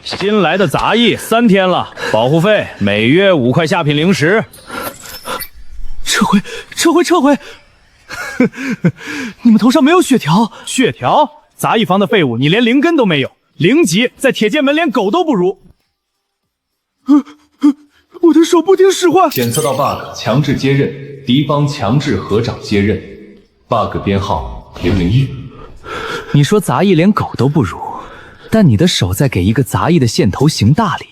新来的杂役3天了，保护费每月5块下品零食。撤回！你们头上没有血条？血条？杂役房的废物，你连灵根都没有，0级在铁剑门连狗都不如。我的手不听使唤。检测到 bug， 强制接任，敌方强制合掌接任 ，bug 编号001。你说杂役连狗都不如，但你的手在给一个杂役的线头行大礼。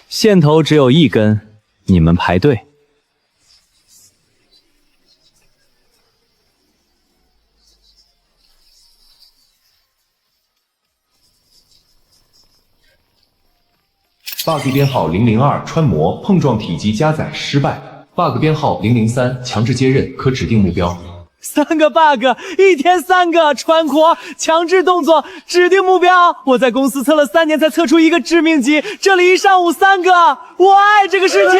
线头只有1根，你们排队。bug 编号002，穿模碰撞体积加载失败。bug 编号003，强制接任，可指定目标。3个 bug， 1天3个，穿模、强制动作、指定目标。我在公司测了3年才测出一个致命级，这里一上午3个，我爱这个世界。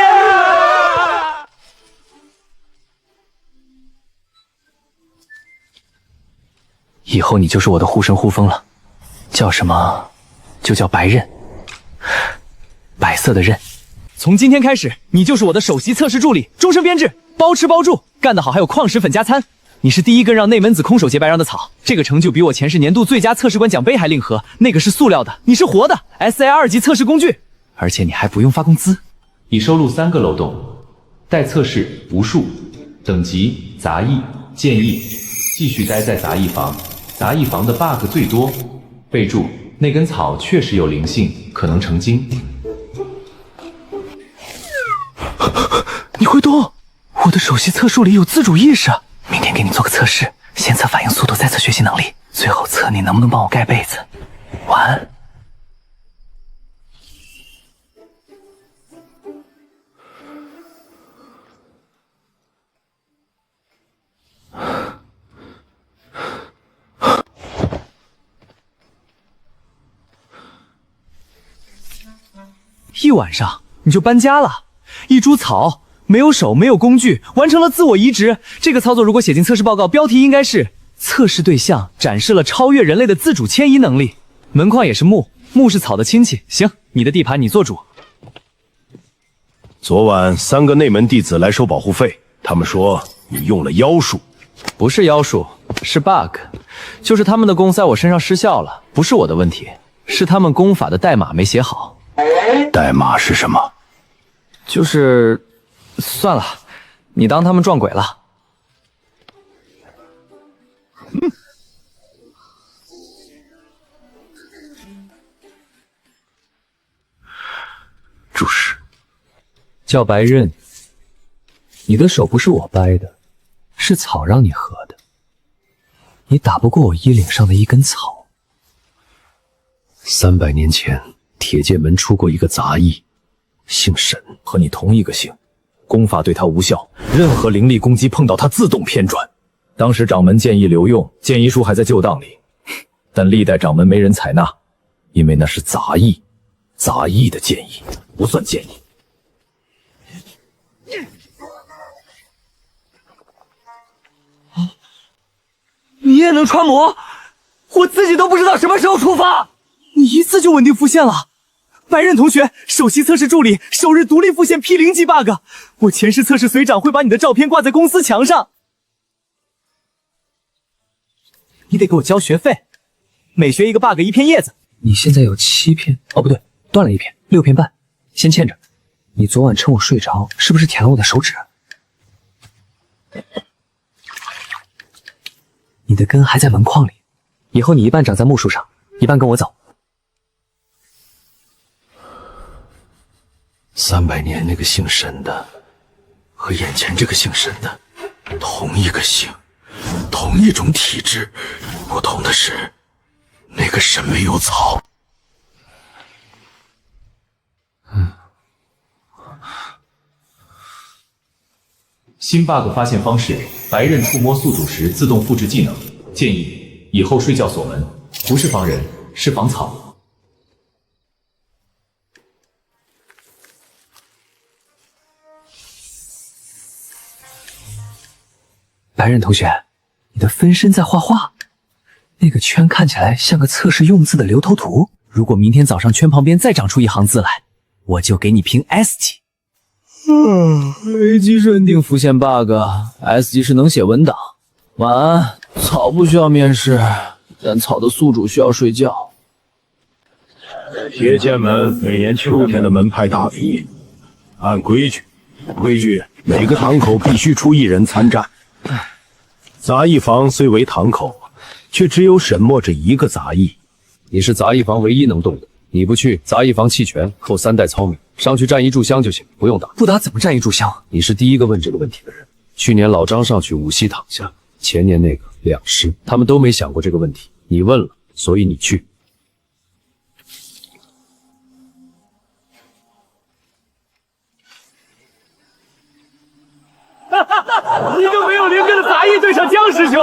以后你就是我的护身护锋了，叫什么？就叫白刃，白色的刃。从今天开始，你就是我的首席测试助理，终身编制，包吃包住，干得好还有矿石粉加餐。你是第一根让内门子空手结白瓤的草，这个成就比我前世年度最佳测试官奖杯还令和，那个是塑料的，你是活的 SA 2级测试工具，而且你还不用发工资。已收录3个漏洞，待测试无数，等级杂役，建议继续待在杂役房，杂役房的 bug 最多。备注：那根草确实有灵性，可能成精。你会动，我的首席测术里有自主意识。明天给你做个测试，先测反应速度，再测学习能力，最后测你能不能帮我盖被子。晚安。一晚上你就搬家了，一株草。没有手，没有工具，完成了自我移植。这个操作如果写进测试报告，标题应该是测试对象展示了超越人类的自主迁移能力。门框也是木，木是草的亲戚。行，你的地盘你做主。昨晚3个内门弟子来收保护费，他们说你用了妖术。不是妖术，是 bug， 就是他们的功在我身上失效了，不是我的问题，是他们功法的代码没写好。代码是什么？就是算了，你当他们撞鬼了。注释：叫白刃，你的手不是我掰的，是草让你合的。你打不过我衣领上的一根草。300年前，铁剑门出过一个杂役，姓沈，和你同一个姓。功法对他无效，任何灵力攻击碰到他自动偏转。当时掌门建议留用，建议书还在旧档里，但历代掌门没人采纳，因为那是杂役，杂役的建议不算建议。你也能穿模？我自己都不知道什么时候出发。你一次就稳定复现了。白刃同学，首席测试助理，首日独立复现 P0级 bug。我前世测试随长会把你的照片挂在公司墙上。你得给我交学费，每学一个 bug 1片叶子。你现在有7片，哦不对，断了1片，6片半，先欠着。你昨晚趁我睡着，是不是舔了我的手指？你的根还在门框里，以后你一半长在木树上，一半跟我走。300年那个姓沈的，和眼前这个姓沈的，同一个姓，同一种体质，不同的是，那个沈没有草。新 bug 发现方式：白刃触摸宿主时自动复制技能。建议以后睡觉锁门，不是防人，是防草。白刃同学，你的分身在画画，那个圈看起来像个测试用字的流头图。如果明天早上圈旁边再长出一行字来，我就给你评 S 级。A 级认定浮现 bug，S 级是能写文档。晚安，草不需要面试，但草的宿主需要睡觉。铁剑门每年秋天的门派大比，按规矩，每个堂口必须出1人参战。杂役房虽为堂口，却只有沈墨这一个杂役。你是杂役房唯一能动的，你不去，杂役房弃权，扣3代糙米，上去站一炷香就行，不用打。不打怎么站一炷香？你是第一个问这个问题的人。去年老张上去无锡躺下，前年那个两师，他们都没想过这个问题，你问了，所以你去。一个没有灵根的杂役对上江师兄，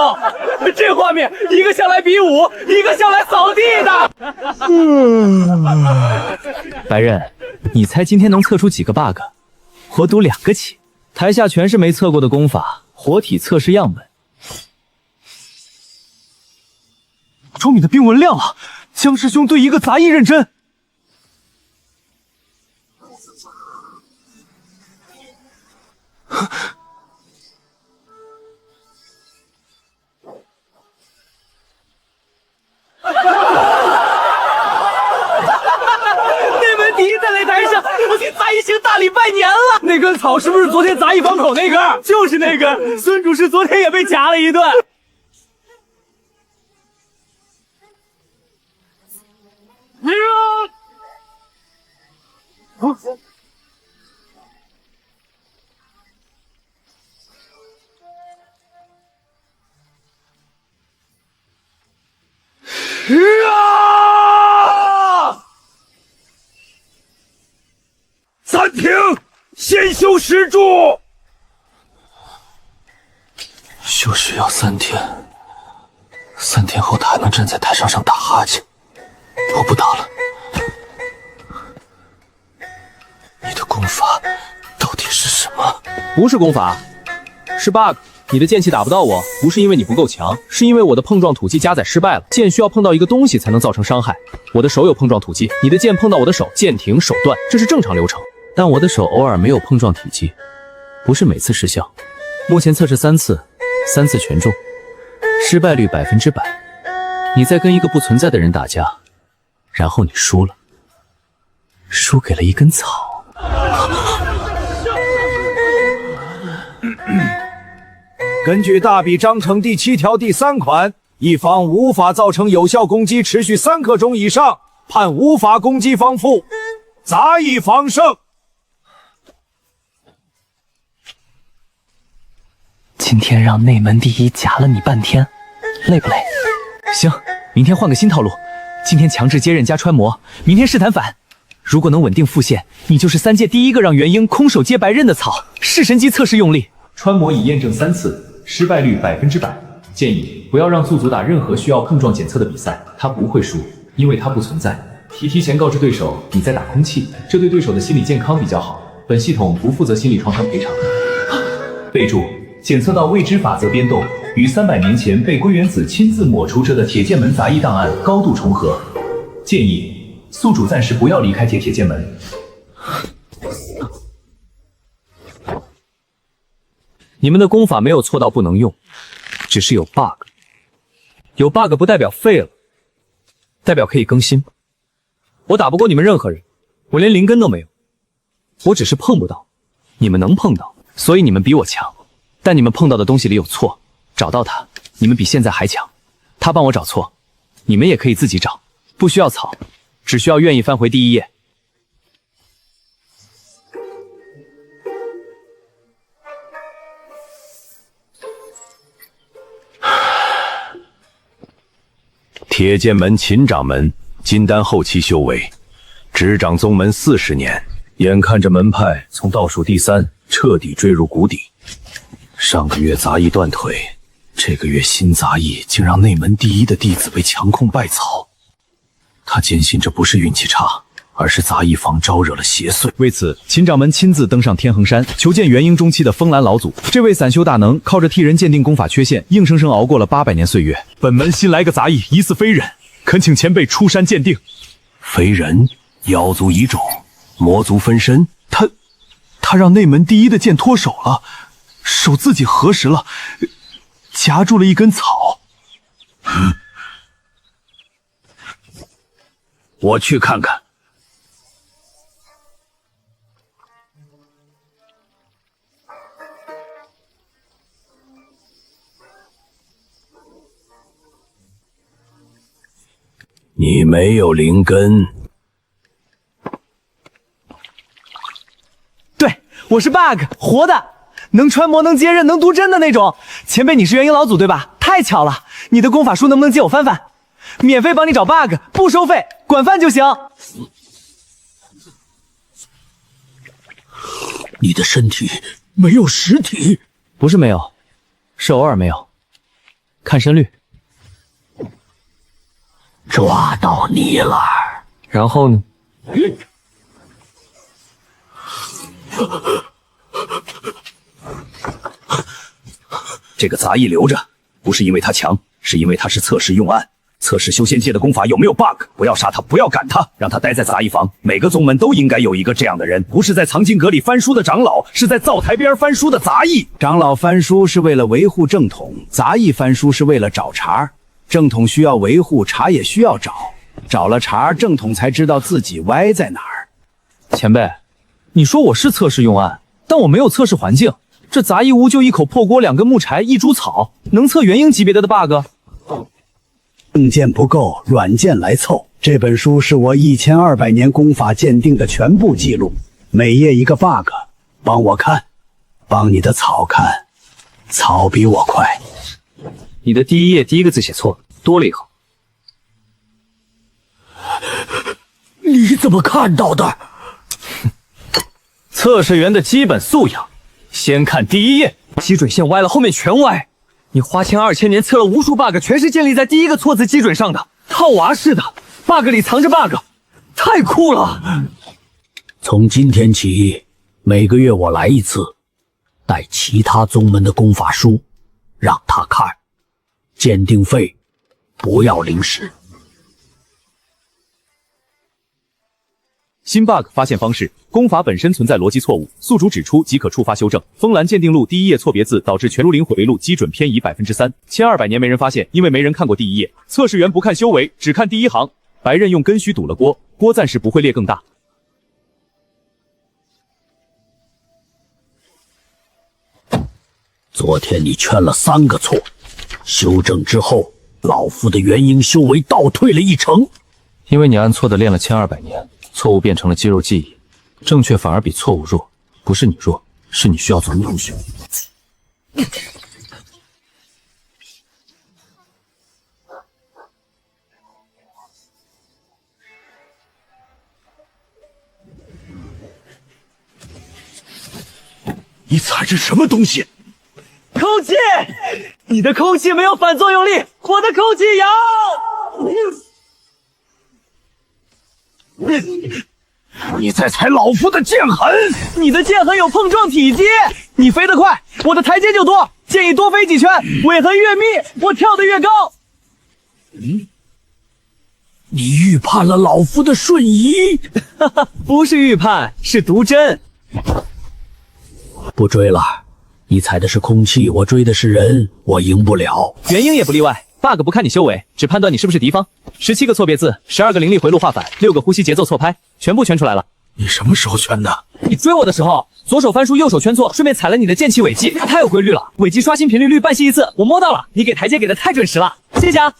这画面一个向来比武，一个向来扫地的。白刃，你猜今天能测出几个 bug？ 我赌2个起。台下全是没测过的功法，活体测试样本。周敏的冰纹亮了，江师兄对一个杂役认真。内门第一在擂台上，我替杂役行大礼拜年了。那根草是不是昨天杂役房口那根？就是那根。孙主事昨天也被夹了一顿。暂停，先修石柱。休息要3天，3天后他还能站在台上打哈欠。我不打了。你的功法到底是什么？不是功法，是 bug。你的剑气打不到我，不是因为你不够强，是因为我的碰撞土技加载失败了。剑需要碰到一个东西才能造成伤害，我的手有碰撞土技，你的剑碰到我的手，剑停手断，这是正常流程。但我的手偶尔没有碰撞体积，不是每次失效。目前测试3次，3次全中，失败率100%。你在跟一个不存在的人打架，然后你输了，输给了一根草。根据大比章程第7条第3款，一方无法造成有效攻击持续3刻钟以上，判无法攻击方负，杂役方胜。今天让内门第一夹了你半天，累不累？行，明天换个新套路。今天强制接刃加穿模，明天试弹反。如果能稳定复现，你就是3届第一个让元婴空手接白刃的草。弑神级测试用力，穿模已验证3次，失败率100%。建议不要让宿主打任何需要碰撞检测的比赛，他不会输，因为他不存在。提前告知对手你在打空气，这对对手的心理健康比较好。本系统不负责心理创伤赔偿。备注：检测到未知法则变动，与300年前被龟原子亲自抹除着的铁剑门杂役档案高度重合。建议宿主暂时不要离开铁剑门。你们的功法没有错到不能用，只是有 bug。有 bug 不代表废了，代表可以更新。我打不过你们任何人，我连灵根都没有，我只是碰不到，你们能碰到，所以你们比我强。但你们碰到的东西里有错，找到它，你们比现在还强。他帮我找错，你们也可以自己找，不需要草，只需要愿意翻回第1页。铁剑门秦掌门，金丹后期修为，执掌宗门40年，眼看着门派从倒数第3彻底坠入谷底。上个月杂役断腿，这个月新杂役竟让内门第一的弟子被强控败草。他坚信这不是运气差，而是杂役房招惹了邪祟。为此，秦掌门亲自登上天衡山，求见元婴中期的风兰老祖。这位散修大能，靠着替人鉴定功法缺陷，硬生生熬过了800年岁月。本门新来个杂役，疑似非人，恳请前辈出山鉴定。非人，妖族遗种，魔族分身。他让内门第一的剑脱手了，手自己合实了，夹住了一根草。我去看看。你没有灵根。对，我是 bug， 活的，能穿魔，能接刃，能读针的那种。前辈，你是元婴老祖对吧？太巧了，你的功法书能不能借我翻翻？免费帮你找 bug， 不收费，管饭就行。你的身体没有实体。不是没有，是偶尔没有。看身率。抓到你了。然后呢？这个杂役留着，不是因为他强，是因为他是测试用案，测试修仙界的功法有没有 bug。不要杀他，不要赶他，让他待在杂役房。每个宗门都应该有一个这样的人，不是在藏经阁里翻书的长老，是在灶台边翻书的杂役。长老翻书是为了维护正统，杂役翻书是为了找茬。正统需要维护，茬也需要找，找了茬，正统才知道自己歪在哪儿。前辈，你说我是测试用案，但我没有测试环境。这杂役屋就一口破锅，2根木柴，1株草，能测元婴级别的 bug？ 硬件不够，软件来凑。这本书是我1200年功法鉴定的全部记录，每页一个 bug， 帮我看，帮你的草看，草比我快。你的第1页第1个字写错了，多了一横。你怎么看到的？测试员的基本素养，先看第1页，基准线歪了，后面全歪。你花钱2000年测了无数 bug， 全是建立在第1个错字基准上的，套娃似的 ，bug 里藏着 bug， 太酷了！从今天起，每个月我来一次，带其他宗门的功法书，让他看。鉴定费不要零食。新 bug 发现方式：功法本身存在逻辑错误，宿主指出即可触发修正。风兰鉴定录第1页错别字导致全如灵回路基准偏移3%，千200年没人发现，因为没人看过第1页。测试员不看修为，只看第1行。白刃用根须堵了锅，锅暂时不会裂更大。昨天你圈了3个错，修正之后，老夫的元婴修为倒退了1成。因为你按错的练了1200年，错误变成了肌肉记忆，正确反而比错误弱。不是你弱，是你需要走路学。你踩着什么东西？空气，你的空气没有反作用力，我的空气有。你在踩老夫的剑痕！你的剑痕有碰撞体积，你飞得快，我的台阶就多，建议多飞几圈，尾痕越密，我跳得越高。你预判了老夫的瞬移。哈哈，不是预判，是毒针。不追了，你踩的是空气，我追的是人，我赢不了。元婴也不例外。bug 不看你修为，只判断你是不是敌方。17个错别字，12个灵力回路画反，6个呼吸节奏错拍，全部圈出来了。你什么时候圈的？你追我的时候，左手翻书，右手圈错，顺便踩了你的剑气尾技，太有规律了。尾技刷新频率半息一次，我摸到了。你给台阶给的太准时了，谢谢啊。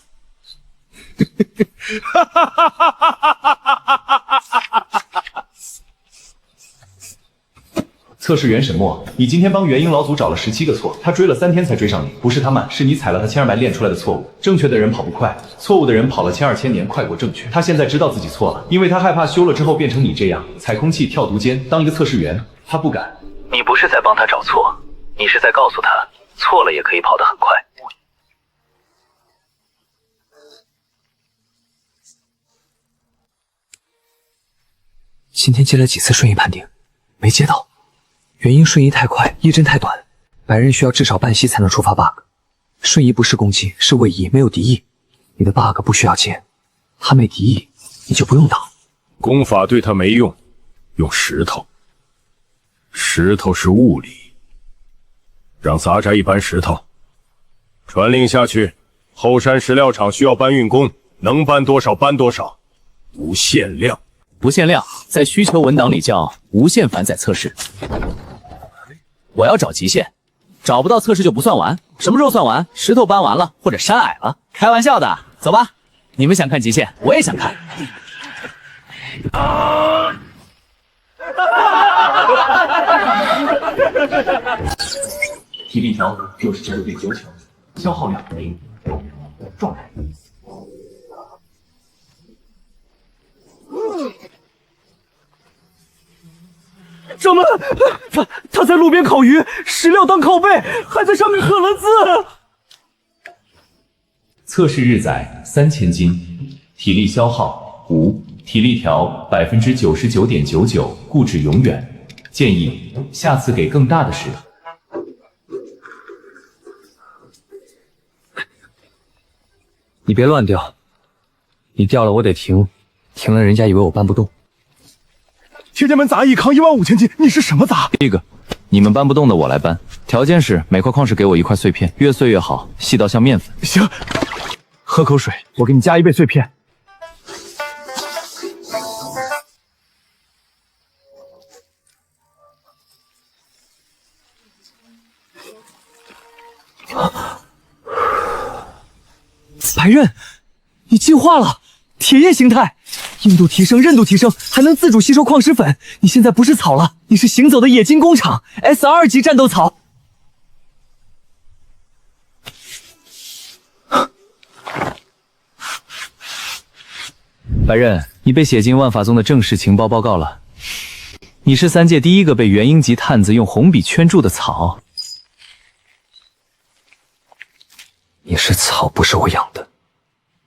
测试员沈墨，你今天帮元婴老祖找了17个错，他追了3天才追上你，不是他慢，是你踩了他1200练出来的错误。正确的人跑不快，错误的人跑了1200年快过正确。他现在知道自己错了，因为他害怕修了之后变成你这样，踩空气、跳毒尖，当一个测试员，他不敢。你不是在帮他找错，你是在告诉他，错了也可以跑得很快。今天接了几次瞬移判定，没接到，原因瞬移太快，一帧太短，白刃需要至少半息才能触发 bug。瞬移不是攻击，是位移，没有敌意。你的 bug 不需要接，他没敌意，你就不用挡。功法对他没用，用石头。石头是物理，让杂宅一搬石头。传令下去，后山石料厂需要搬运工，能搬多少搬多少，无限量。不限量，在需求文档里叫无限繁载测试。我要找极限，找不到测试就不算完。什么时候算完？石头搬完了或者山矮了？开玩笑的，走吧。你们想看极限，我也想看。体力调99.99，消耗量0，状态。掌门，他在路边烤鱼，石料当靠背，还在上面刻了字。测试日载3000斤，体力消耗5，体力调99.99%，固执永远。建议下次给更大的石头。你别乱掉，你掉了我得停，停了人家以为我搬不动。铁剑门杂役扛15000斤，你是什么杂？第一个，你们搬不动的我来搬，条件是每块矿石给我1块碎片，越碎越好，细到像面粉。行，喝口水，我给你加1倍碎片。白刃，你进化了，铁焰形态，硬度提升，韧度提升，还能自主吸收矿石粉。你现在不是草了，你是行走的冶金工厂 ，S2级战斗草。白刃，你被写进万法宗的正式情报报告了。你是3届第一个被元婴级探子用红笔圈住的草。你是草，不是我养的，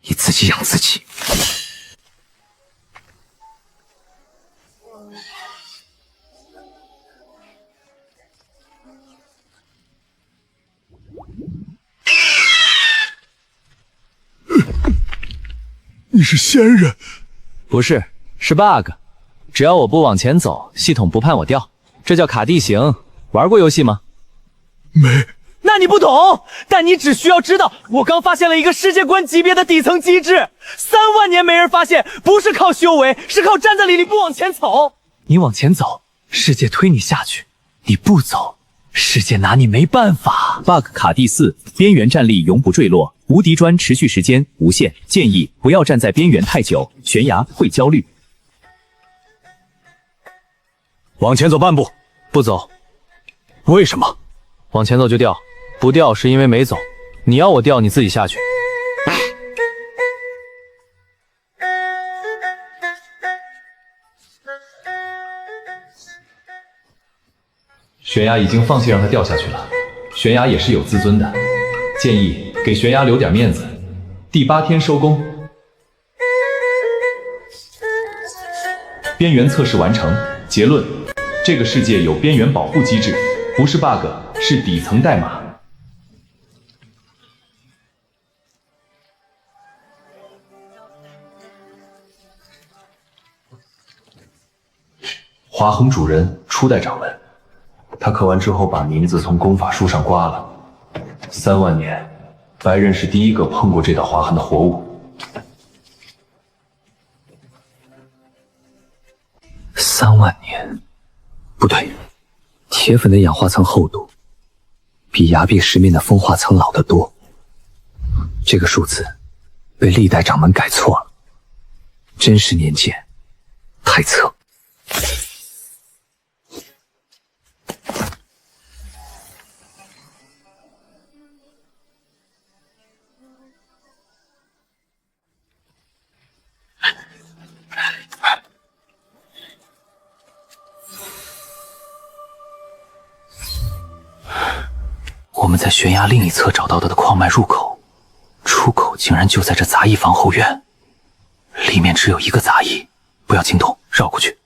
你自己养自己。你是仙人？不是，是 bug。只要我不往前走，系统不判我掉，这叫卡地形。玩过游戏吗？没。那你不懂，但你只需要知道，我刚发现了一个世界观级别的底层机制，3万年没人发现，不是靠修为，是靠站在里不往前走。你往前走，世界推你下去；你不走，世界拿你没办法。 bug 卡地4，边缘站立永不坠落，无敌砖持续时间无限。建议不要站在边缘太久，悬崖会焦虑。往前走半步，不走。为什么？往前走就掉，不掉是因为没走。你要我掉，你自己下去。悬崖已经放弃让他掉下去了，悬崖也是有自尊的，建议给悬崖留点面子。第8天收工。边缘测试完成，结论：这个世界有边缘保护机制，不是 bug， 是底层代码。华恒主人初代掌门，他刻完之后把名字从功法书上刮了。3万年，白刃是第一个碰过这道划痕的活物。3万年，不对，铁粉的氧化层厚度比崖壁石面的风化层老得多。这个数字被历代掌门改错了，真实年鉴太侧。我们在悬崖另一侧找到的矿脉入口，出口竟然就在这杂役房后院，里面只有一个杂役，不要惊动，绕过去。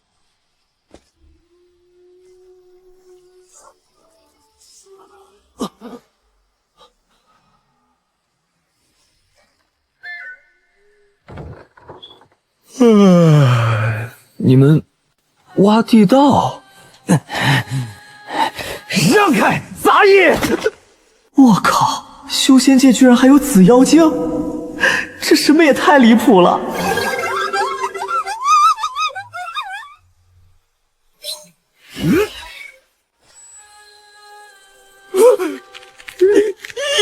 你们挖地道？让开，杂役！我靠，修仙界居然还有紫妖精，这审美也太离谱了。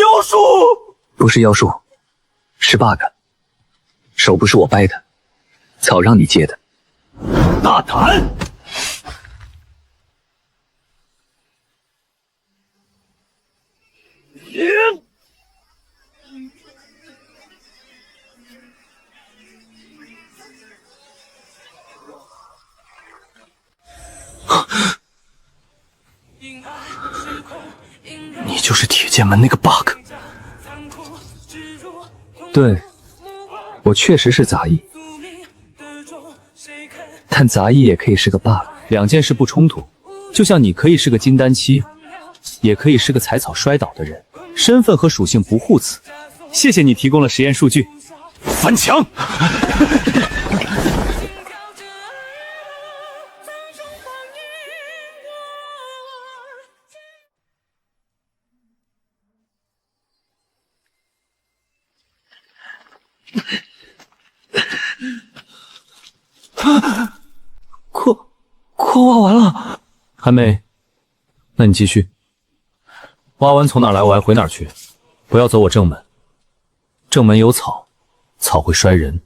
妖术不是妖术，是 bug。手不是我掰的，草让你借的。大胆！你就是铁剑门那个 bug。对，我确实是杂役，但杂役也可以是个 bug，两件事不冲突。就像你可以是个金丹期，也可以是个踩草摔倒的人，身份和属性不互斥。谢谢你提供了实验数据。翻墙！快挖完了。还没？那你继续。挖完从哪儿来我还回哪儿去，不要走我正门。正门有草，草会摔人。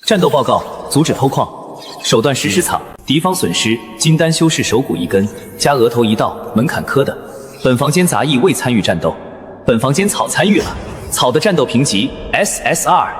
战斗报告：阻止偷矿，手段石草，敌方损失金丹修士手骨1根，加额头1道，门槛磕的。本房间杂役未参与战斗，本房间草参与了，草的战斗评级 SSR。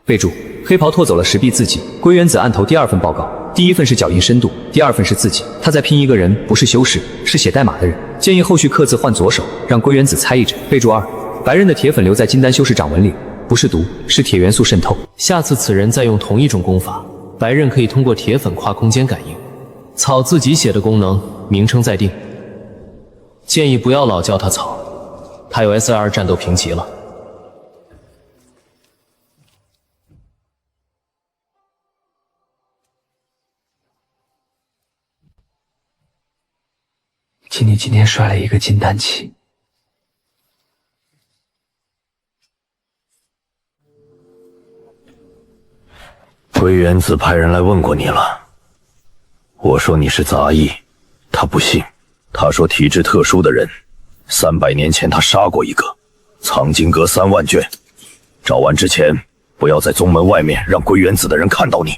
备注：黑袍拓走了石壁字迹。龟原子按头第2份报告，第1份是脚印深度，第2份是字迹。他在拼一个人，不是修士，是写代码的人。建议后续刻字换左手，让龟原子猜一阵。备注2：白刃的铁粉留在金丹修士掌纹里。不是毒，是铁元素渗透。下次此人再用同一种功法，白刃可以通过铁粉跨空间感应。草自己写的功能，名称再定。建议不要老叫他草，他有 SR 战斗评级了。你今天摔了一个金丹期。龟原子派人来问过你了，我说你是杂役，他不信，他说体质特殊的人，300年前他杀过一个，藏经阁3万卷，找完之前不要在宗门外面让龟原子的人看到你。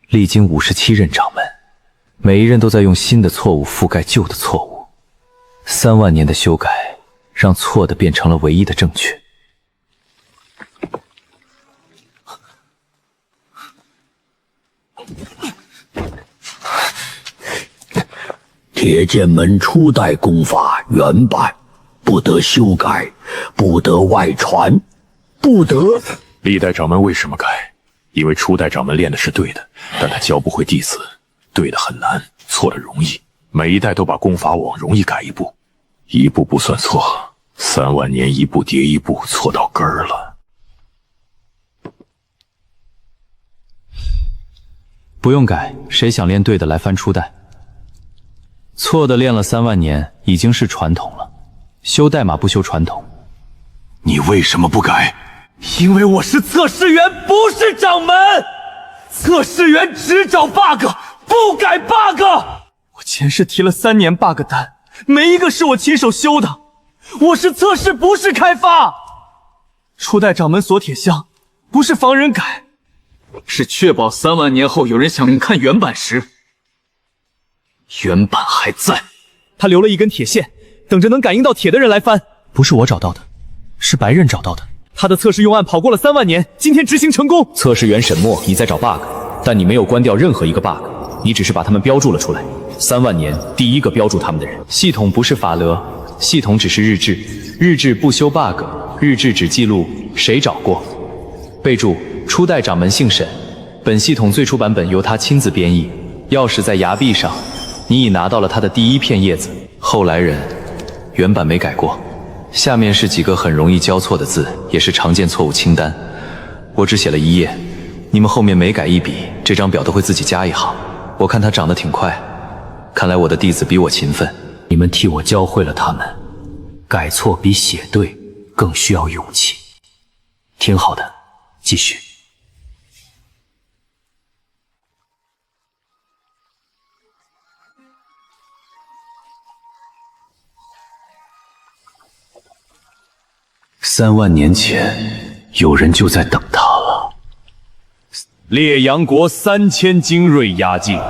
历经57任掌门，每一任都在用新的错误覆盖旧的错误。3万年的修改，让错的变成了唯一的正确。铁剑门初代功法原版，不得修改，不得外传，不得。历代掌门为什么改？因为初代掌门练的是对的，但他教不会弟子，对的很难，错的容易。每一代都把功法往容易改一步，一步不算错，3万年一步叠一步，错到根儿了。不用改，谁想练对的来翻初代。错的练了3万年，已经是传统了。修代码不修传统。你为什么不改？因为我是测试员，不是掌门。测试员只找 bug， 不改 bug。我前世提了3年 bug 单，没一个是我亲手修的。我是测试，不是开发。初代掌门锁铁箱，不是防人改，是确保3万年后有人想看原版时，原版还在。他留了一根铁线，等着能感应到铁的人来翻。不是我找到的，是白刃找到的。他的测试用案跑过了3万年，今天执行成功。测试员沈墨，你在找 bug， 但你没有关掉任何一个 bug， 你只是把它们标注了出来。3万年第一个标注他们的人。系统不是法勒，系统只是日志，日志不修 bug， 日志只记录谁找过。备注：初代掌门姓沈，本系统最初版本由他亲自编译。钥匙在崖壁上，你已拿到了他的第1片叶子。后来人，原版没改过。下面是几个很容易交错的字，也是常见错误清单。我只写了1页，你们后面每改一笔，这张表都会自己加一行。我看他长得挺快，看来我的弟子比我勤奋。你们替我教会了他们，改错比写对更需要勇气。挺好的，继续。3万年前，有人就在等他了。烈阳国3000精锐压境，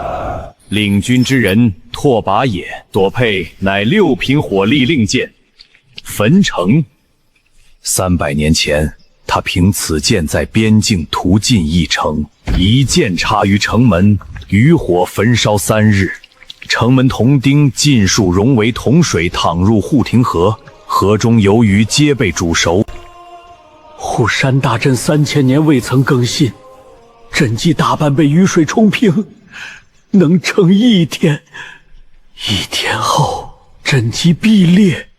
领军之人拓跋野，所佩乃6品火力令箭，焚城。300年前，他凭此剑在边境屠尽一城，一剑插于城门，余火焚烧3日，城门铜钉尽数融为铜水，淌入护庭河。河中游鱼皆被煮熟。护山大阵3000年未曾更新，阵基大半被雨水冲平，能撑1天。1天后，阵基必裂。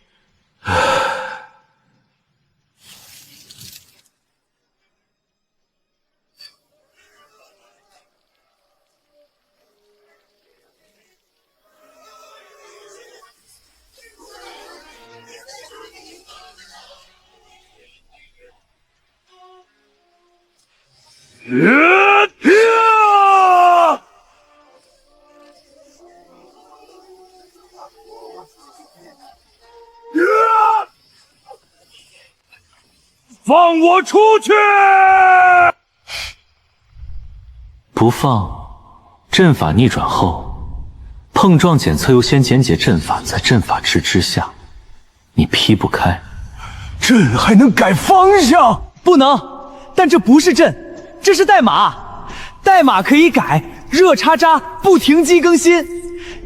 放我出去！不放，阵法逆转后，碰撞检测优先简解阵法，在阵法值之下，你劈不开。阵还能改方向？不能，但这不是阵，这是代码。代码可以改，热叉扎不停机更新。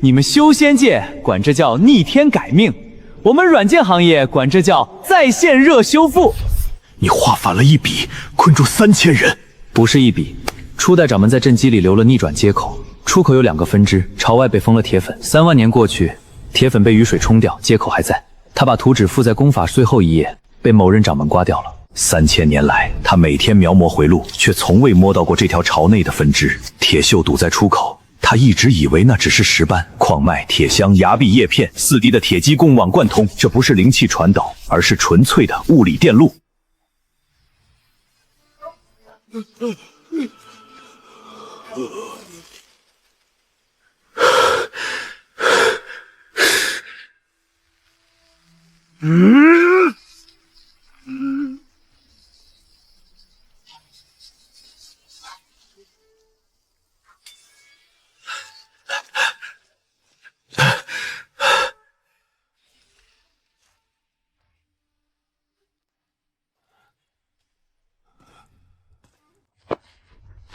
你们修仙界管这叫逆天改命，我们软件行业管这叫在线热修复。你画反了一笔，困住3000人。不是一笔，初代掌门在阵基里留了逆转接口，出口有2个分支，朝外被封了铁粉。3万年过去，铁粉被雨水冲掉，接口还在。他把图纸附在功法最后一页，被某人掌门刮掉了。3000年来，他每天描摹回路，却从未摸到过这条朝内的分支。铁锈堵在出口，他一直以为那只是石斑、矿脉、铁箱、崖壁叶片4滴的铁基共网贯通，这不是灵气传导，而是纯粹的物理电路。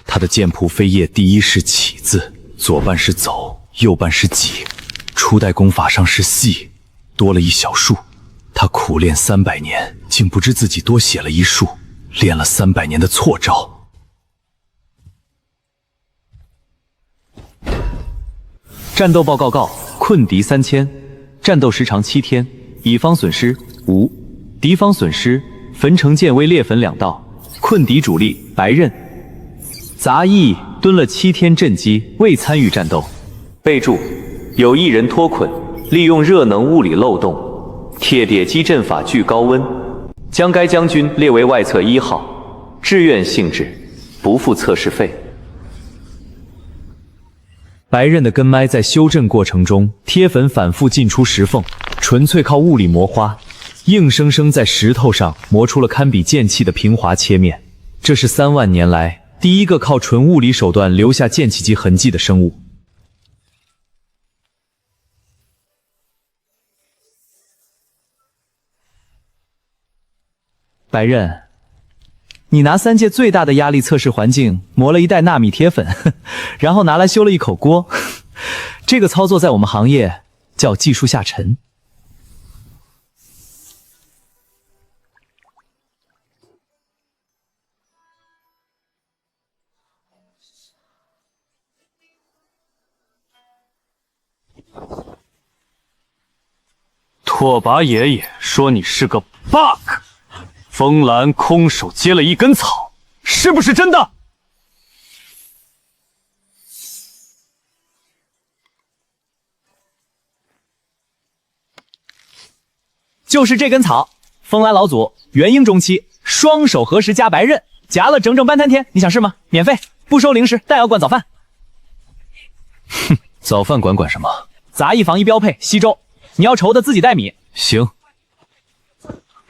他的剑谱扉页第一是起字，左半是走，右半是挤。初代功法上是细，多了一小竖。他苦练300年，竟不知自己多写了一竖，练了300年的错招。战斗报告：困敌3000，战斗时长7天，乙方损失无，敌方损失焚城剑为裂焚2道，困敌主力白刃。杂役蹲了7天阵基，未参与战斗。备注：有1人脱困，利用热能物理漏洞，铁叠机阵法具高温，将该将军列为外测1号，志愿性质，不付测试费。白刃的跟麦在修正过程中，贴粉反复进出石缝，纯粹靠物理磨花，硬生生在石头上磨出了堪比剑气的平滑切面。这是3万年来第一个靠纯物理手段留下剑气级痕迹的生物。白刃，你拿3界最大的压力测试环境磨了一袋纳米铁粉，然后拿来修了一口锅，这个操作在我们行业叫技术下沉。拓跋爷爷说你是个 bug， 风兰空手接了一根草，是不是真的？就是这根草，风兰老祖元婴中期，双手合十加白刃，夹了整整半滩天，你想试吗？免费，不收零食，但要管早饭。哼，早饭管什么？杂役防疫标配，稀粥。你要稠的自己带米。行，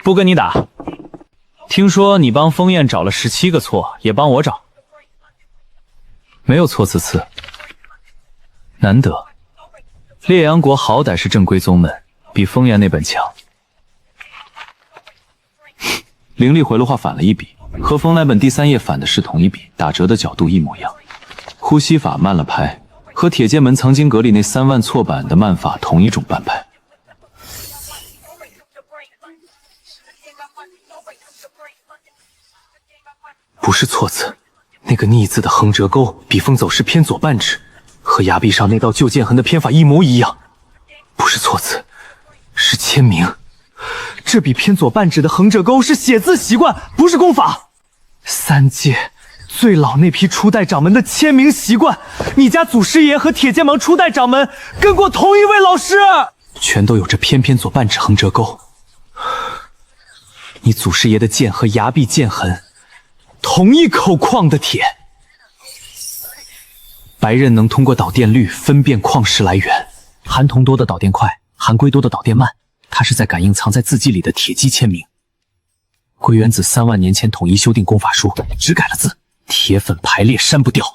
不跟你打。听说你帮风燕找了17个错，也帮我找。没有错次次，难得。烈阳国好歹是正规宗门，比风燕那本强。灵力回路画反了一笔，和风来本第3页反的是同一笔，打折的角度一模一样。呼吸法慢了拍，和铁剑门藏经阁里那3万错版的慢法同一种半拍。不是错字，那个逆字的横折钩，笔锋走势偏左半指，和崖壁上那道旧剑痕的偏法一模一样。不是错字，是签名。这笔偏左半指的横折钩是写字习惯，不是功法。3界最老那批初代掌门的签名习惯，你家祖师爷和铁剑盟初代掌门跟过同一位老师，全都有这偏左半指横折钩。你祖师爷的剑和崖壁剑痕同一口矿的铁。白刃能通过导电率分辨矿石来源，含铜多的导电快，含硅多的导电慢。他是在感应藏在字迹里的铁基签名。龟原子3万年前统一修订功法书，只改了字，铁粉排列删不掉。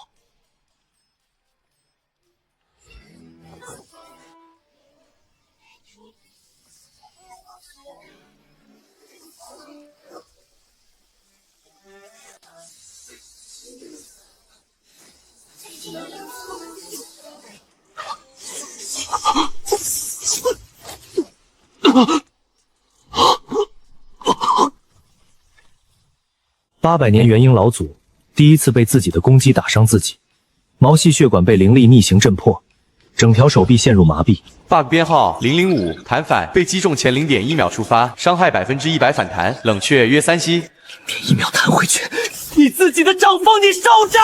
800年元婴老祖第一次被自己的攻击打伤自己，毛细血管被灵力逆行震破，整条手臂陷入麻痹。bug 编号005，弹反被击中前0.1秒触发，伤害100%反弹，冷却约3息。0.1秒弹回去，你自己的掌风你收着！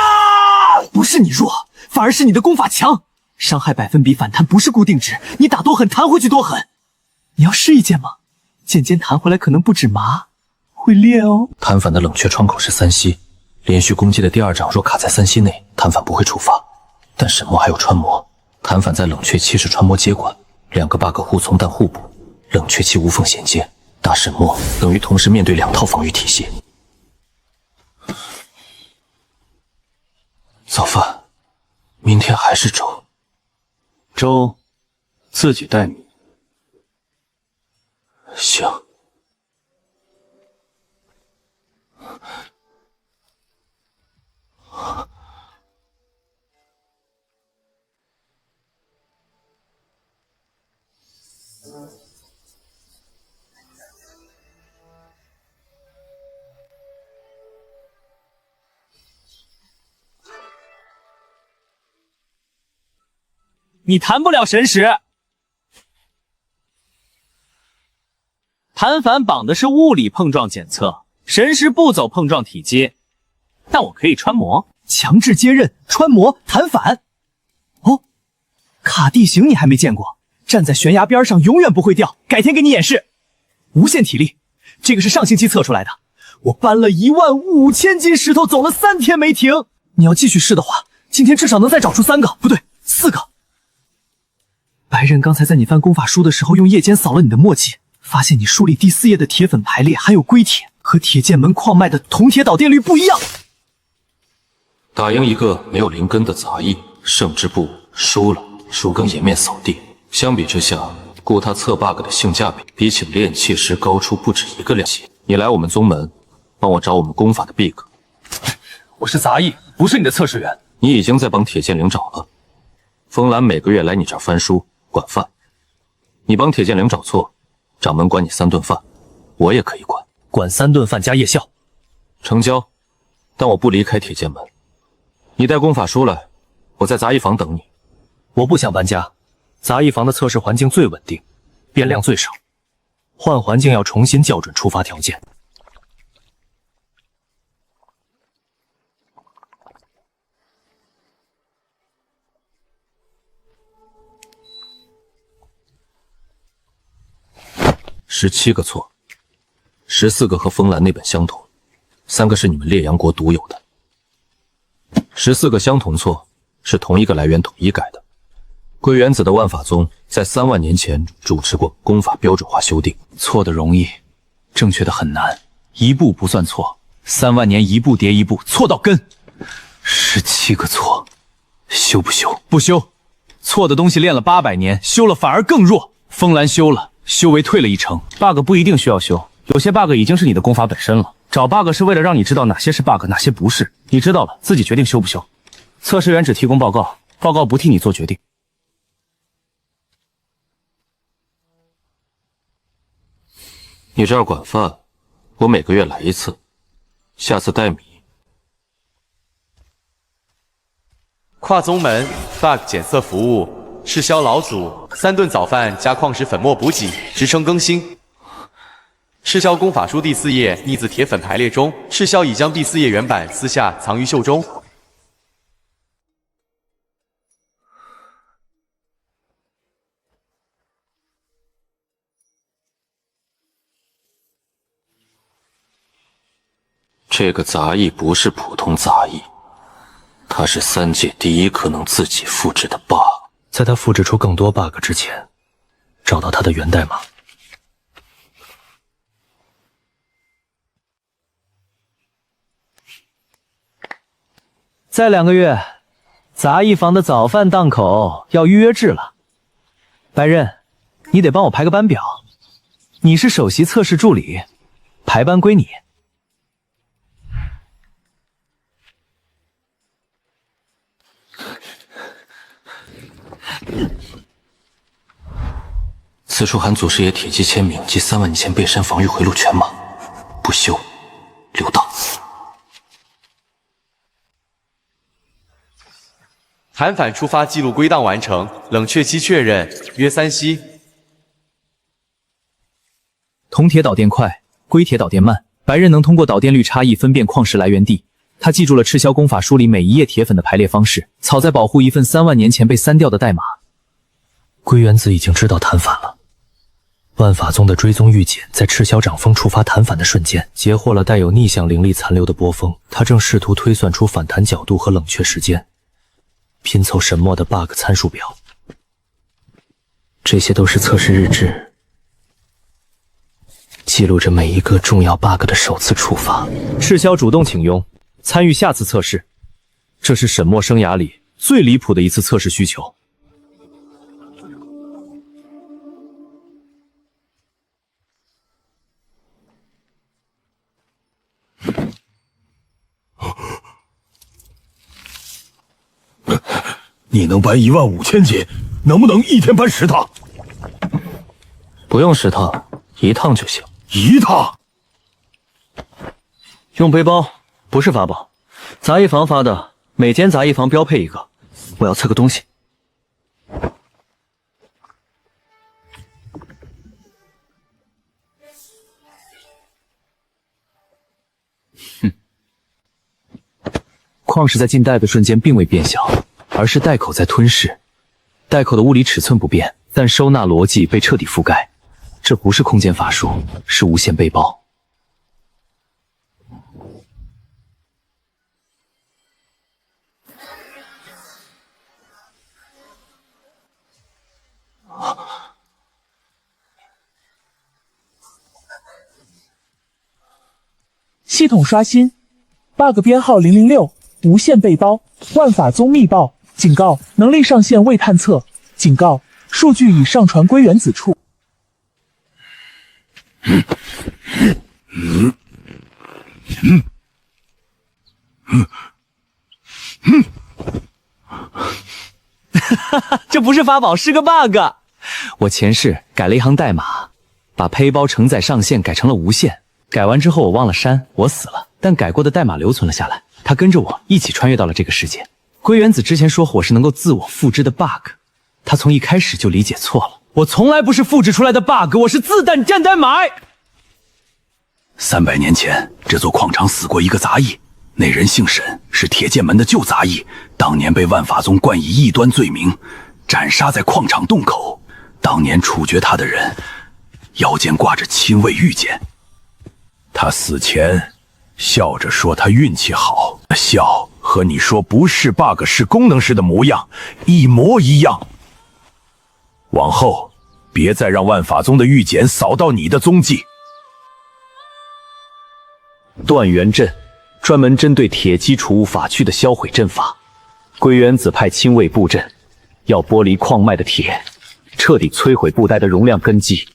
不是你弱，反而是你的功法强。伤害100%反弹不是固定值，你打多狠弹回去多狠。你要试一剑吗？剑尖弹回来可能不止麻，会裂哦。弹反的冷却窗口是3息，连续攻击的第2掌若卡在3息内，弹反不会触发。但神魔还有穿魔，弹反在冷却期是穿魔接管，2个 bug 互从但互补，冷却期无缝衔接，大神魔等于同时面对2套防御体系。早饭，明天还是粥。粥，自己带米。行。你弹不了神识。弹反绑的是物理碰撞检测，神识不走碰撞体积，但我可以穿模，强制接刃，穿模弹反。哦，卡地形你还没见过，站在悬崖边上永远不会掉，改天给你演示。无限体力，这个是上星期测出来的，我搬了15000斤石头走了3天没停。你要继续试的话，今天至少能再找出3个，不对4个。白刃刚才在你翻功法书的时候，用夜间扫了你的墨迹，发现你书里第4页的铁粉排列还有龟铁和铁剑门矿脉的铜铁导电率不一样。打赢一个没有灵根的杂役，胜之不武；输了，输更颜面扫地。相比之下，雇他测 bug 的性价比比请炼器师高出不止1个量级。你来我们宗门，帮我找我们功法的 bug。我是杂役，不是你的测试员。你已经在帮铁剑灵找了。风兰每个月来你这儿翻书管饭，你帮铁剑灵找错，掌门管你3顿饭，我也可以管。管3顿饭加夜校。成交，但我不离开铁剑门。你带功法书来，我在杂役房等你。我不想搬家，杂役房的测试环境最稳定，变量最少。换环境要重新校准触发条件。17个错，14个和风兰那本相同，3个是你们烈阳国独有的。14个相同错是同一个来源统一改的。龟原子的万法宗在3万年前主持过功法标准化修订，错的容易，正确的很难，一步不算错，3万年一步叠一步，错到根。17个错，修不修？不修。错的东西练了800年，修了反而更弱。风兰修了，修为退了1成。bug 不一定需要修，有些 bug 已经是你的功法本身了。找 bug 是为了让你知道哪些是 bug， 哪些不是。你知道了，自己决定修不修。测试员只提供报告，报告不替你做决定。你这儿管饭，我每个月来1次，下次带米。跨宗门 bug 检测服务，赤霄老祖3顿早饭加矿石粉末补给，职称更新。赤霄功法书第4页逆子铁粉排列中，赤霄已将第4页原版撕下，藏于袖中。这个杂役不是普通杂役，他是3界第一颗能自己复制的 bug。在他复制出更多 bug 之前，找到他的源代码。再2个月，杂役房的早饭档口要预约制了。白刃，你得帮我排个班表。你是首席测试助理，排班归你。此处含祖师爷铁骑签名及3万年前背山防御回路全码，不修，留档。函返出发记录归档完成，冷却期确认，约3息。铜铁导电快，硅铁导电慢。白刃能通过导电率差异分辨矿石来源地。他记住了赤霄功法书里每1页铁粉的排列方式，草在保护一份3万年前被删掉的代码。龟原子已经知道弹反了。万法宗的追踪预检在赤霄掌风触发弹反的瞬间，截获了带有逆向灵力残留的波峰。他正试图推算出反弹角度和冷却时间，拼凑神墨的 bug 参数表。这些都是测试日志，记录着每一个重要 bug 的首次触发。赤霄主动请缨，参与下次测试。这是沈墨生涯里最离谱的一次测试需求。你能搬15000斤，能不能一天搬10趟？不用10趟，1趟就行。1趟？用背包，不是法宝，杂役房发的，每间杂役房标配一个。我要测个东西。矿石在进袋的瞬间并未变小，而是袋口在吞噬。袋口的物理尺寸不变，但收纳逻辑被彻底覆盖。这不是空间法术，是无限背包。系统刷新 ，bug 编号006，无限被包，万法宗密报，警告，能力上限未探测，警告，数据已上传归原子处。这不是法宝，是个 bug。我前世改了一行代码，把胚包承载上限改成了无限。改完之后我忘了删，我死了，但改过的代码留存了下来。它跟着我一起穿越到了这个世界。龟原子之前说我是能够自我复制的 bug， 他从一开始就理解错了。我从来不是复制出来的 bug， 我是自带战代码。300年前，这座矿场死过一个杂役，那人姓沈，是铁剑门的旧杂役，当年被万法宗冠以异端罪名，斩杀在矿场洞口。当年处决他的人，腰间挂着亲卫玉剑。他死前笑着说他运气好，笑和你说不是 bug 是功能时的模样一模一样。往后别再让万法宗的玉简扫到你的踪迹。断元阵，专门针对铁基储物法区的销毁阵法。龟原子派亲卫布阵，要剥离矿脉的铁，彻底摧毁布袋的容量根基。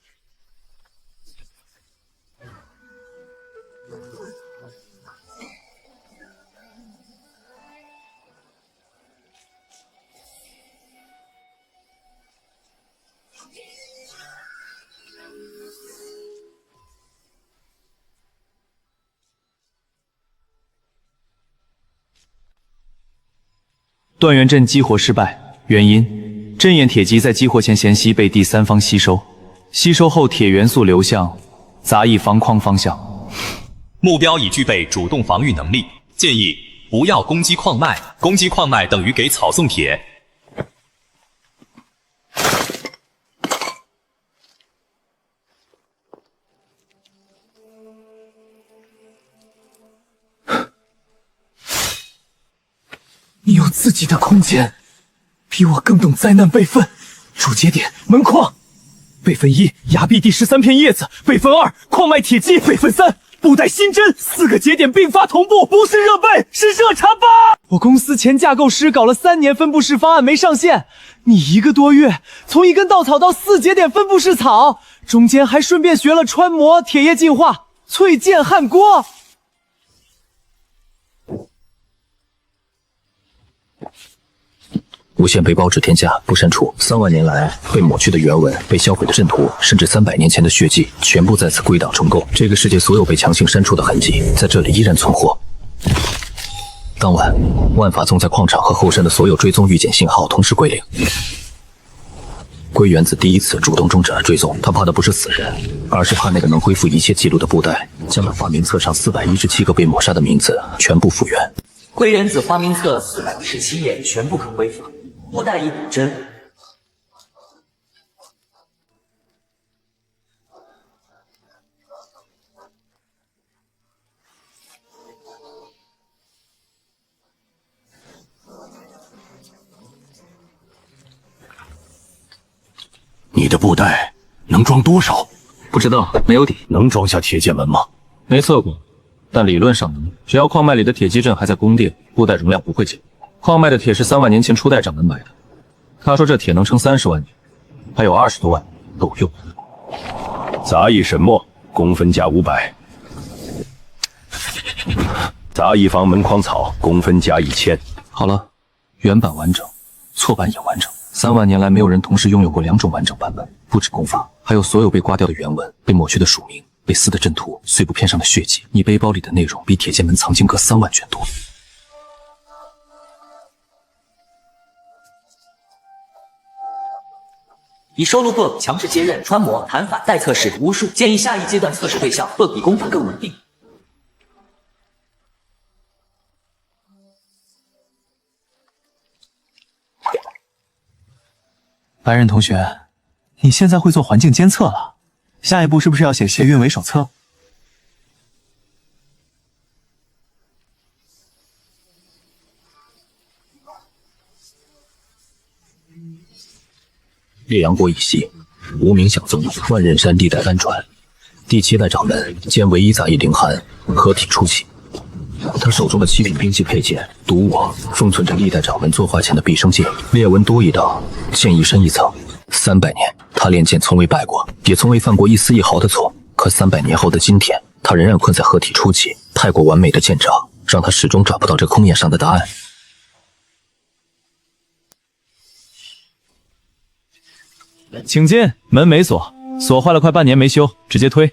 断元阵激活失败，原因：阵眼铁基在激活前嫌隙被第三方吸收，吸收后铁元素流向杂役方框方向。目标已具备主动防御能力，建议不要攻击矿脉，攻击矿脉等于给草送铁。你有自己的空间，比我更懂灾难备份。主节点门框，备份1崖壁第13片叶子，备份2矿脉铁基，备份3布袋新针，4个节点并发同步，不是热备，是热查吧。我公司前架构师搞了3年分布式方案没上线，你1个多月从一根稻草到4节点分布式草，中间还顺便学了穿模、铁液净化、淬剑焊锅。无限背包指天下不删除，3万年来被抹去的原文、被销毁的阵图，甚至300年前的血迹，全部再次归档重构。这个世界所有被强行删除的痕迹，在这里依然存活。当晚，万法宗在矿场和后山的所有追踪预检信号同时归零。龟原子第一次主动终止了追踪，他怕的不是死人，而是怕那个能恢复一切记录的布袋，将他花名册上417个被抹杀的名字全部复原。龟原子花名册417页全部可归法。布袋已补针。你的布袋能装多少？不知道，没有底。能装下铁剑门吗？没测过，但理论上能。只要矿脉里的铁基阵还在供电，布袋容量不会减。矿脉的铁是3万年前初代掌门买的，他说这铁能撑30万年，还有20多万够用。杂役沈墨，公分加500。杂役房门框草，公分加1000。好了，原版完整，错版也完整。3万年来，没有人同时拥有过2种完整版本，不止功法，还有所有被刮掉的原文、被抹去的署名、被撕的阵图、碎布片上的血迹。你背包里的内容比铁剑门藏经阁3万卷多。已收录 bug 强制接刃、穿模、弹法、待测试、巫术，建议下一阶段测试对象 bug 比功法更稳定。白刃同学，你现在会做环境监测了，下一步是不是要写运维手册？烈阳国以西，无名小宗，万仞山地带安传。第7代掌门兼唯一杂役凌寒合体出奇，他手中的7品兵器配件，独我封存着历代掌门作画前的毕生剑，裂纹多一道，剑意深一层。300年，他练剑从未败过，也从未犯过一丝一毫的错。可300年后的今天，他仍然困在合体初期，太过完美的剑招，让他始终找不到这空眼上的答案。请进，门没锁，锁坏了快半年没修，直接推。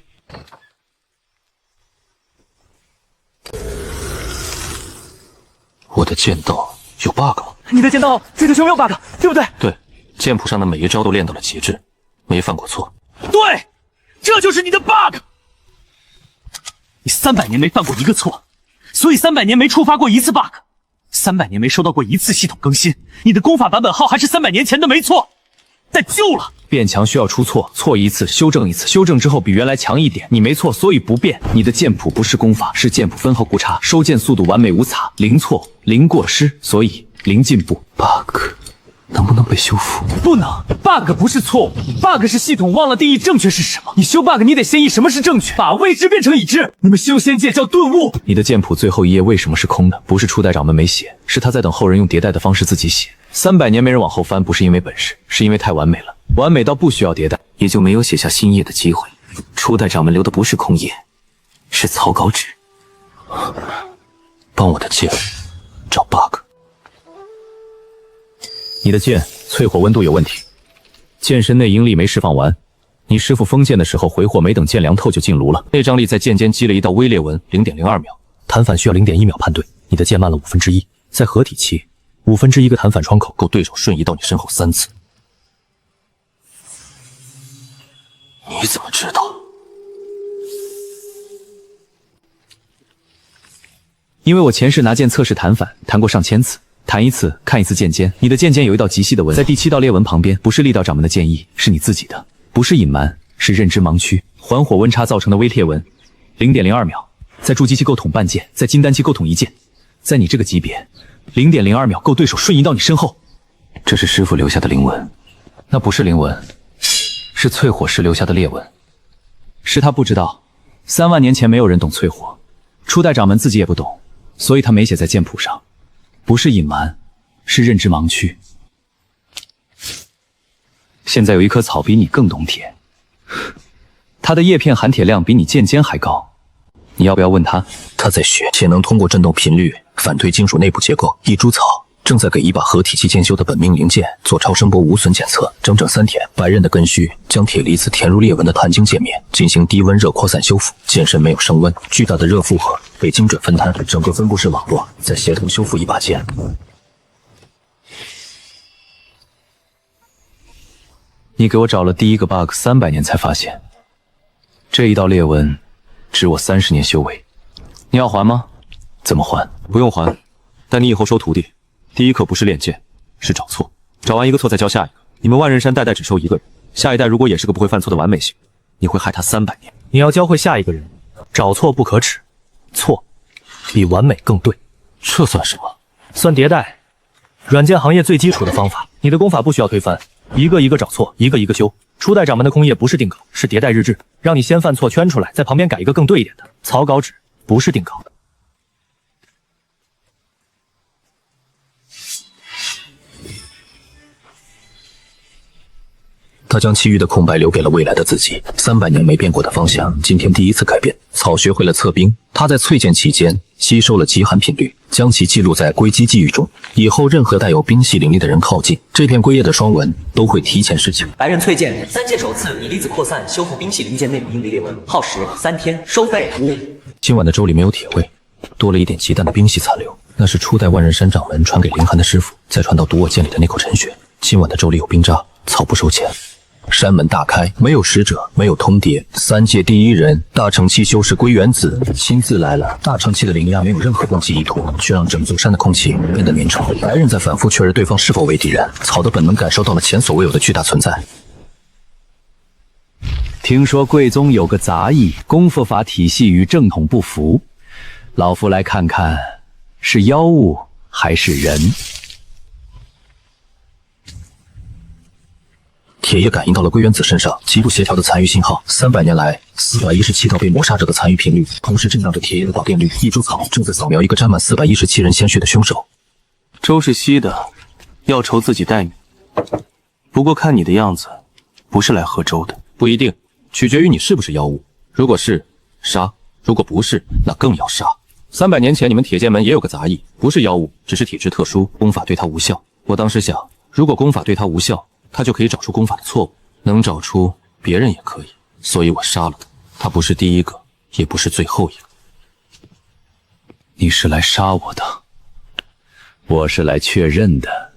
我的剑道有 bug 吗？你的剑道追求没有 bug， 对不对？对，剑谱上的每一招都练到了极致，没犯过错。对，这就是你的 bug。你300年没犯过一个错，所以300年没触发过一次 bug，300年没收到过一次系统更新。你的功法版本号还是300年前的没错，但旧了。变强需要出错，错一次修正一次，修正之后比原来强一点。你没错，所以不变。你的剑谱不是功法，是剑谱分号误差，收剑速度完美无差，零错零过失，所以零进步。bug 能不能被修复？不能 ，bug 不是错误 ，bug 是系统忘了定义正确是什么。你修 bug， 你得先议什么是正确，把未知变成已知。你们修仙界叫顿悟。你的剑谱最后一页为什么是空的？不是初代掌门没写，是他在等后人用迭代的方式自己写。300年没人往后翻，不是因为本事，是因为太完美了，完美到不需要迭代，也就没有写下新页的机会。初代掌门留的不是空页，是草稿纸。帮我的剑找 bug。你的剑淬火温度有问题，剑身内应力没释放完。你师傅封剑的时候回火没等剑凉透就进炉了，内张力在剑尖积了一道微裂纹，0.02秒。弹反需要0.1秒判对，你的剑慢了1/5，在合体期1/5个弹反窗口够对手瞬移到你身后3次。你怎么知道？因为我前世拿剑测试弹反，弹过上千次。弹一次看一次剑尖，你的剑尖有一道极细的纹，在第7道裂纹旁边，不是力道掌门的剑意，是你自己的，不是隐瞒，是认知盲区，环火温差造成的微裂纹，0.02秒，在筑基期够捅半剑，在金丹期够捅一剑，在你这个级别，0.02秒够对手瞬移到你身后。这是师傅留下的灵纹，那不是灵纹，是淬火时留下的裂纹，是他不知道，3万年前没有人懂淬火，初代掌门自己也不懂，所以他没写在剑谱上。不是隐瞒，是认知盲区。现在有一棵草比你更懂铁，它的叶片含铁量比你剑尖还高，你要不要问他？他在学，且能通过振动频率反推金属内部结构。一株草正在给一把合体期兼修的本命灵剑做超声波无损检测，整整3天。白刃的根须将铁离子填入裂纹的弹晶界面，进行低温热扩散修复。剑身没有升温，巨大的热负荷被精准分摊，整个分布式网络在协同修复一把剑。你给我找了第一个 bug，300年才发现，这一道裂纹值我30年修为。你要还吗？怎么还？不用还，但你以后收徒弟，第一课不是练剑，是找错。找完一个错再教下一个。你们万仞山代代只收一个人，下一代如果也是个不会犯错的完美型，你会害他300年。你要教会下一个人，找错不可耻，错比完美更对。这算什么？算迭代，软件行业最基础的方法。你的功法不需要推翻，一个一个找错，一个一个修。初代掌门的空页不是定稿，是迭代日志，让你先犯错圈出来，在旁边改一个更对一点的。草稿纸不是定稿。他将其余的空白留给了未来的自己。300年没变过的方向，今天第一次改变。草学会了测冰，他在淬剑期间吸收了极寒频率，将其记录在龟基记忆中。以后任何带有冰系灵力的人靠近，这片龟叶的双纹都会提前施行。白刃淬剑3剑首次以离子扩散修复冰系灵剑内部应力裂纹，耗时3天，收费5。今晚的粥里没有铁味，多了一点极淡的冰系残留，那是初代万仞山掌门传给凌寒的师傅，再传到毒我剑里的那口陈血。今晚的粥里有冰渣，草不收钱。山门大开，没有使者，没有通牒。3界第一人，大乘期修士龟原子亲自来了。大乘期的灵压没有任何攻击意图，却让整座山的空气变得粘稠。白刃在反复确认对方是否为敌人，草的本能感受到了前所未有的巨大存在。听说贵宗有个杂役，功夫法体系与正统不符，老夫来看看是妖物还是人。铁液感应到了龟原子身上极不协调的残余信号。300年来，417道被谋杀者的残余频率，同时震荡着铁液的导电率。一株草正在扫描一个沾满417人鲜血的凶手。周是稀的，要酬自己待命。不过看你的样子，不是来喝粥的。不一定，取决于你是不是妖物。如果是，杀；如果不是，那更要杀。300年前，你们铁剑门也有个杂役，不是妖物，只是体质特殊，功法对他无效。我当时想，如果功法对他无效，他就可以找出功法的错误，能找出别人也可以，所以我杀了他。他不是第一个，也不是最后一个。你是来杀我的，我是来确认的。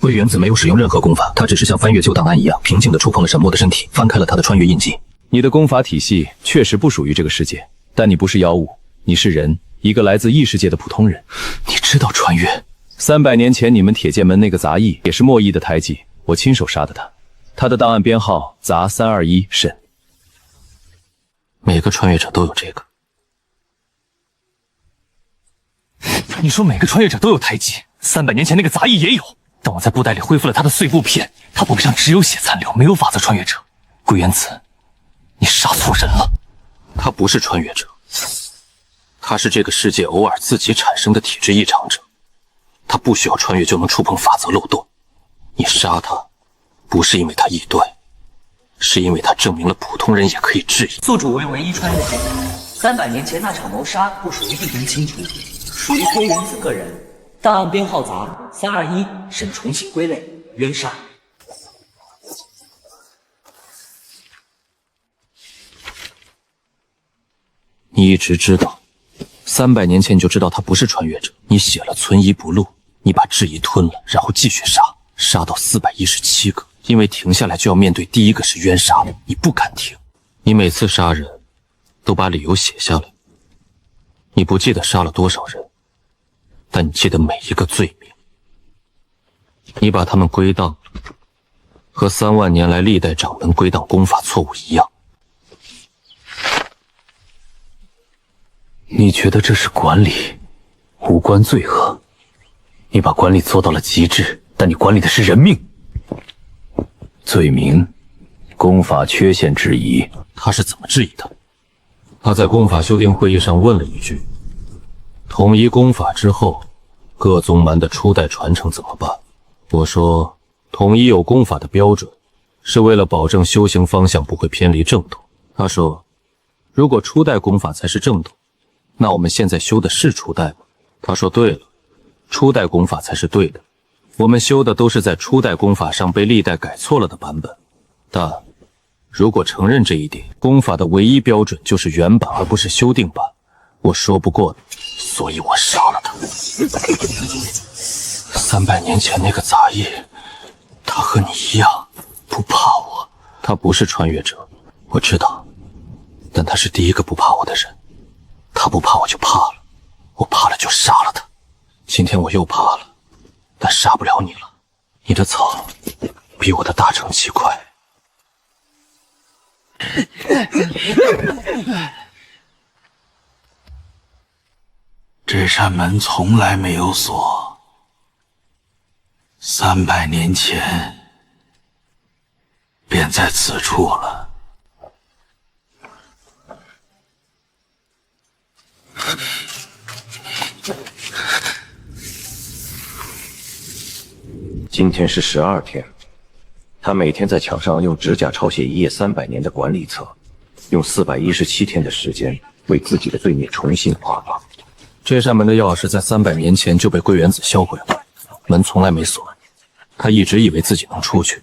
龟原子没有使用任何功法，他只是像翻阅旧档案一样，平静地触碰了沈墨的身体，翻开了他的穿越印记。你的功法体系确实不属于这个世界，但你不是妖物，你是人，一个来自异世界的普通人。你知道穿越？300年前，你们铁剑门那个杂役也是莫弈的胎记，我亲手杀的他。他的档案编号杂321沈。每个穿越者都有这个。你说每个穿越者都有胎记，300年前那个杂役也有，但我在布袋里恢复了他的碎布片，他布上只有血残留，没有法则穿越者。龟原子，你杀错人了。他不是穿越者，他是这个世界偶尔自己产生的体质异常者。他不需要穿越就能触碰法则漏洞。你杀他，不是因为他异端，是因为他证明了普通人也可以质疑。宿主为唯一穿越者，300年前那场谋杀不属于一人清除，属于龟原子个人。档案编号杂321审重新归类冤杀。你一直知道，300年前你就知道他不是穿越者。你写了存疑不录，你把质疑吞了，然后继续杀，杀到417个。因为停下来就要面对第一个是冤杀的，你不敢停。你每次杀人都把理由写下来，你不记得杀了多少人，但你记得每一个罪名。你把他们归档，和3万年来历代掌门归档功法错误一样。你觉得这是管理，无关罪恶。你把管理做到了极致，但你管理的是人命。罪名，功法缺陷质疑。他是怎么质疑的？他在功法修订会议上问了一句：统一功法之后，各宗门的初代传承怎么办？我说，统一有功法的标准，是为了保证修行方向不会偏离正统。他说，如果初代功法才是正统，那我们现在修的是初代吗？他说对了，初代功法才是对的。我们修的都是在初代功法上被历代改错了的版本。但如果承认这一点，功法的唯一标准就是原版而不是修订版，我说不过你，所以我杀了他。300年前那个杂役，他和你一样不怕我。他不是穿越者，我知道，但他是第一个不怕我的人。他不怕我就怕了，我怕了就杀了他。今天我又怕了，但杀不了你了。你的草比我的大成器快。这扇门从来没有锁，300年前便在此处了。今天是12天，他每天在墙上用指甲抄写一页300年的管理册，用417天的时间为自己的罪孽重新画榜。这扇门的钥匙在300年前就被龟原子销毁了，门从来没锁。他一直以为自己能出去，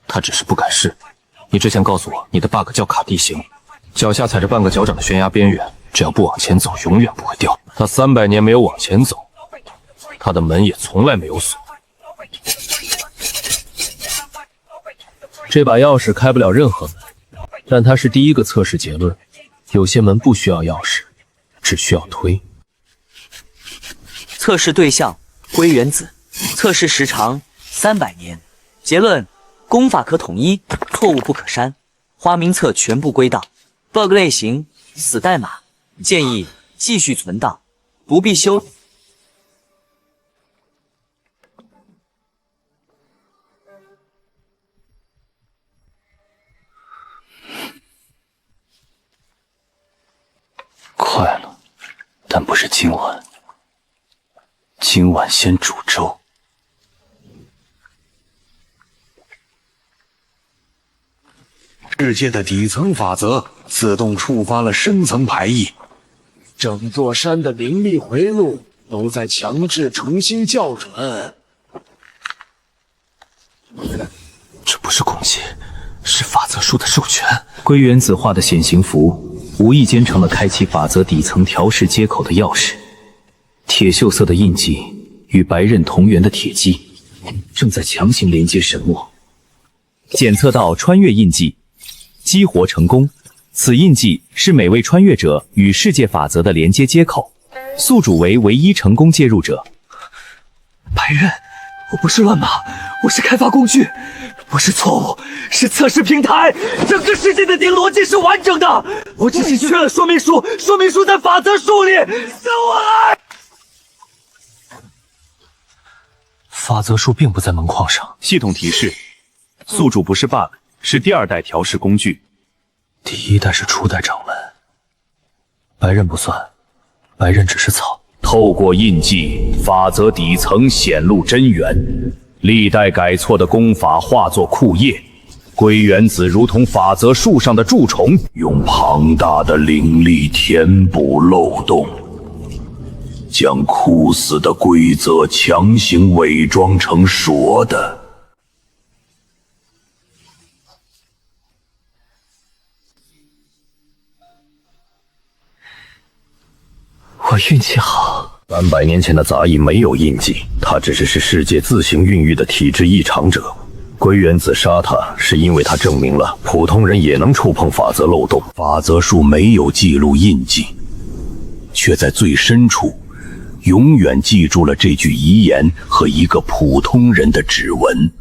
他只是不敢试。你之前告诉我，你的 bug 叫卡地形，脚下踩着半个脚掌的悬崖边缘，只要不往前走，永远不会掉。他300年没有往前走，他的门也从来没有锁。这把钥匙开不了任何门，但它是第一个测试结论。有些门不需要钥匙，只需要推。测试对象龟原子，测试时长300年。结论：功法可统一，错误不可删。花名册全部归档。bug 类型：死代码。建议继续存档，不必修。今晚先煮粥。世界的底层法则自动触发了深层排异，整座山的灵力回路都在强制重新校准。这不是攻击，是法则树的授权。龟原子画的显形符，无意间成了开启法则底层调试接口的钥匙。铁锈色的印记与白刃同源的铁基，正在强行连接神墨。检测到穿越印记，激活成功。此印记是每位穿越者与世界法则的连接接口，宿主为唯一成功介入者。白刃，我不是乱码，我是开发工具，不是错误，是测试平台。整个世界的顶逻辑是完整的，我只是缺了说明书，说明书在法则树里，等我来。法则树并不在门框上。系统提示：宿主不是 bug， 是第2代调试工具。第1代是初代掌门，白刃不算，白刃只是草。透过印记，法则底层显露真源，历代改错的功法化作库页。龟原子如同法则树上的蛀虫，用庞大的灵力填补漏洞，将枯死的规则强行伪装成熟的。我运气好。 300年前的杂役没有印记，他只是世界自行孕育的体质异常者。龟原子杀他，是因为他证明了普通人也能触碰法则漏洞。法则树没有记录印记，却在最深处永远记住了这句遗言和一个普通人的指纹。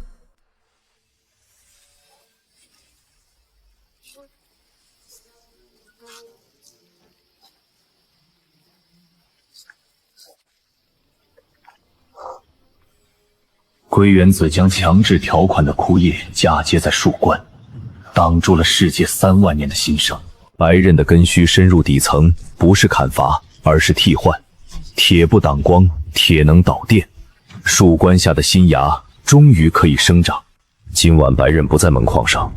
龟原子将强制条款的枯叶嫁接在树冠，挡住了世界3万年的新生。白刃的根须深入底层，不是砍伐，而是替换。铁不挡光，铁能导电。树冠下的新芽终于可以生长。今晚白刃不在门框上，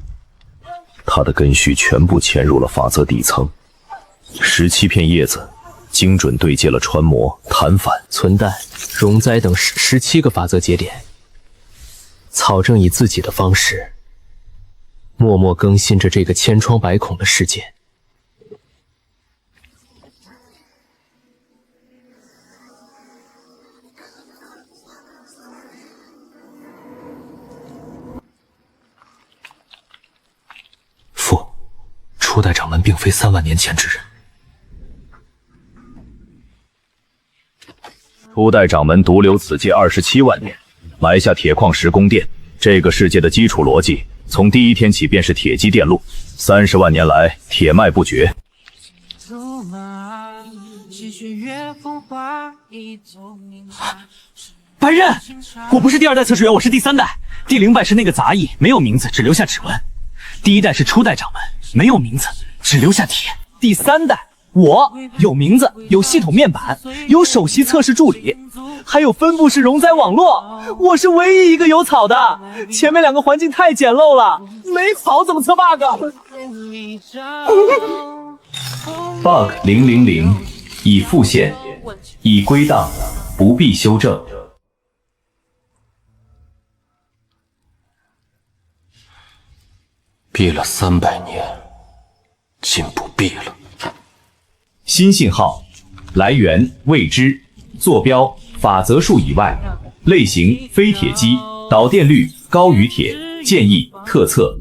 他的根须全部潜入了法则底层。17片叶子精准对接了穿模、弹反、存弹、容灾等17个法则节点。草正以自己的方式，默默更新着这个千疮百孔的世界。父，初代掌门并非3万年前之人。初代掌门独留此界27万年。埋下铁矿石供电，这个世界的基础逻辑从第一天起便是铁基电路，30万年来铁脉不绝。白刃，我不是第2代测试员，我是第3代。第0版是那个杂役，没有名字，只留下指纹。第1代是初代掌门，没有名字，只留下铁。第3代，我有名字，有系统面板，有首席测试助理。还有分布式容灾网络，我是唯一一个有草的。前面2个环境太简陋了，没草怎么测 bug 000已复现，已归档，不必修正。逼了300年，竟不逼了。新信号，来源未知，坐标法则树以外，类型非铁基，导电率高于铁，建议特测。